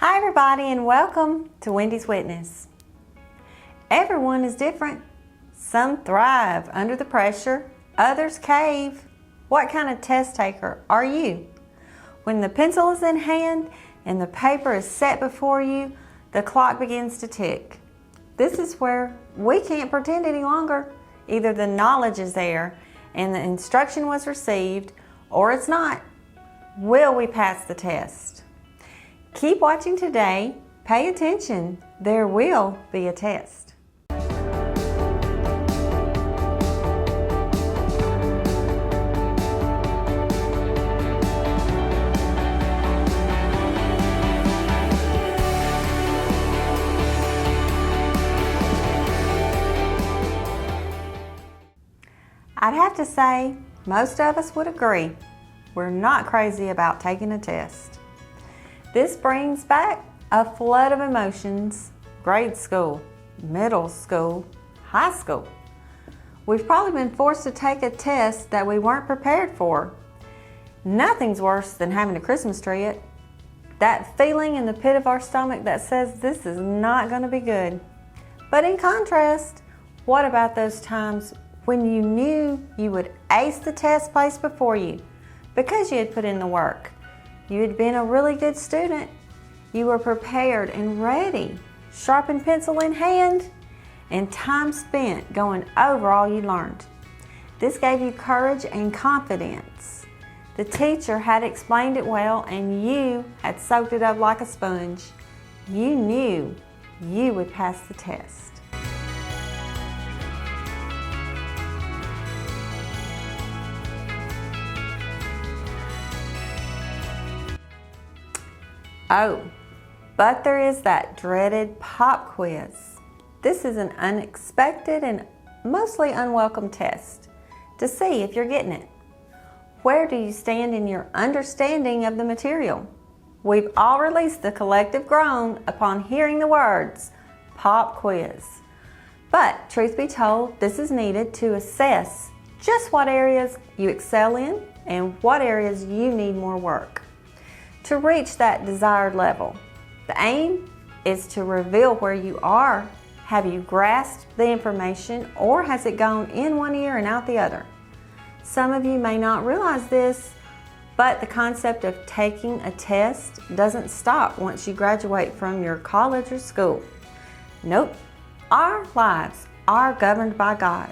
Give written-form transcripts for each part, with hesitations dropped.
Hi everybody and welcome to Wendy's Witness. Everyone is different. Some thrive under the pressure, others cave. What kind of test taker are you? When the pencil is in hand and the paper is set before you, the clock begins to tick. This is where we can't pretend any longer. Either the knowledge is there and the instruction was received, or it's not. Will we pass the test? Keep watching today. Pay attention. There will be a test. I'd have to say most of us would agree we're not crazy about taking a test. This brings back a flood of emotions: grade school, middle school, high school. We've probably been forced to take a test that we weren't prepared for. Nothing's worse than having a Christmas tree. That feeling in the pit of our stomach that says this is not going to be good. But in contrast, what about those times when you knew you would ace the test placed before you because you had put in the work? You had been a really good student. You were prepared and ready, sharpened pencil in hand, and time spent going over all you learned. This gave you courage and confidence. The teacher had explained it well and you had soaked it up like a sponge. You knew you would pass the test. Oh, but there is that dreaded pop quiz. This is an unexpected and mostly unwelcome test to see if you're getting it. Where do you stand in your understanding of the material? We've all released the collective groan upon hearing the words pop quiz. But truth be told, this is needed to assess just what areas you excel in and what areas you need more work to reach that desired level. The aim is to reveal where you are. Have you grasped the information, or has it gone in one ear and out the other? Some of you may not realize this, but the concept of taking a test doesn't stop once you graduate from your college or school. Nope, our lives are governed by God.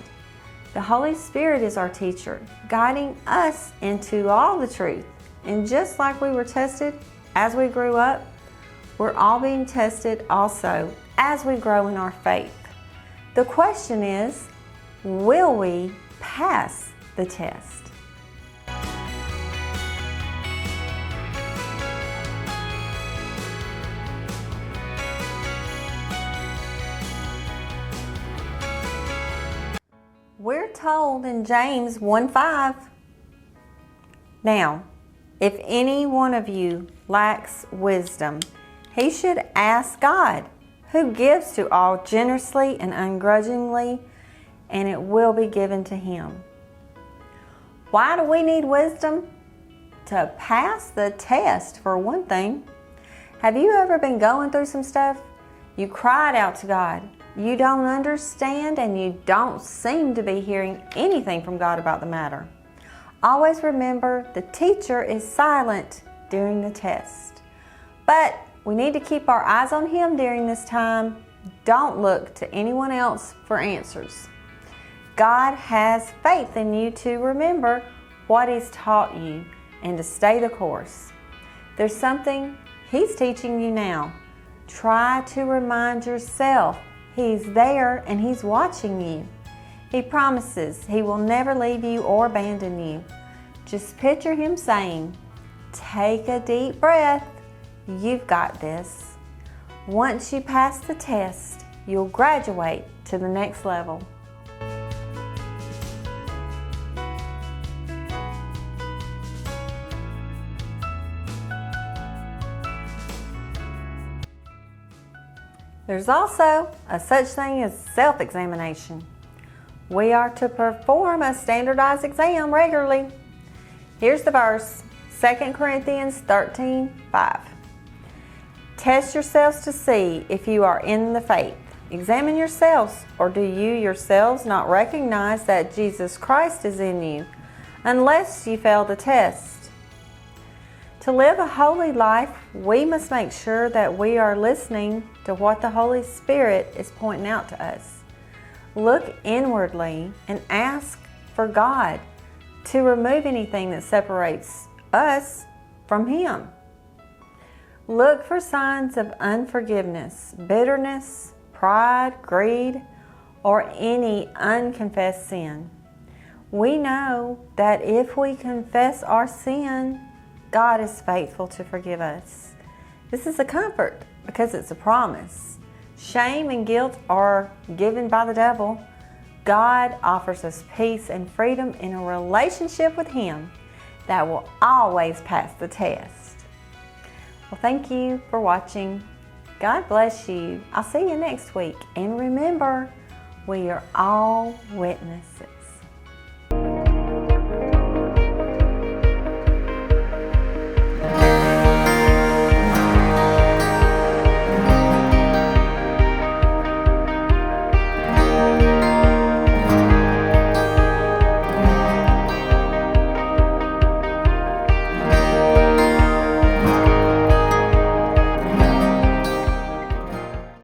The Holy Spirit is our teacher, guiding us into all the truth. And just like we were tested as we grew up, we're all being tested also as we grow in our faith. The question is, will we pass the test? We're told in James 1:5, now, if any one of you lacks wisdom, he should ask God, who gives to all generously and ungrudgingly, and it will be given to him. Why do we need wisdom? To pass the test, for one thing. Have you ever been going through some stuff? You cried out to God. You don't understand and you don't seem to be hearing anything from God about the matter. Always remember, the teacher is silent during the test. But we need to keep our eyes on him during this time. Don't look to anyone else for answers. God has faith in you to remember what he's taught you and to stay the course. There's something he's teaching you now. Try to remind yourself he's there and he's watching you. He promises he will never leave you or abandon you. Just picture him saying, take a deep breath. You've got this. Once you pass the test, you'll graduate to the next level. There's also a such thing as self-examination. We are to perform a standardized exam regularly. Here's the verse, 2 Corinthians 13:5. Test yourselves to see if you are in the faith. Examine yourselves, or do you yourselves not recognize that Jesus Christ is in you, unless you fail the test? To live a holy life, we must make sure that we are listening to what the Holy Spirit is pointing out to us. Look inwardly and ask for God to remove anything that separates us from Him. Look for signs of unforgiveness, bitterness, pride, greed, or any unconfessed sin. We know that if we confess our sin, God is faithful to forgive us. This is a comfort because it's a promise. Shame and guilt are given by the devil. God offers us peace and freedom in a relationship with Him that will always pass the test. Well, thank you for watching. God bless you. I'll see you next week. And remember, we are all witnesses.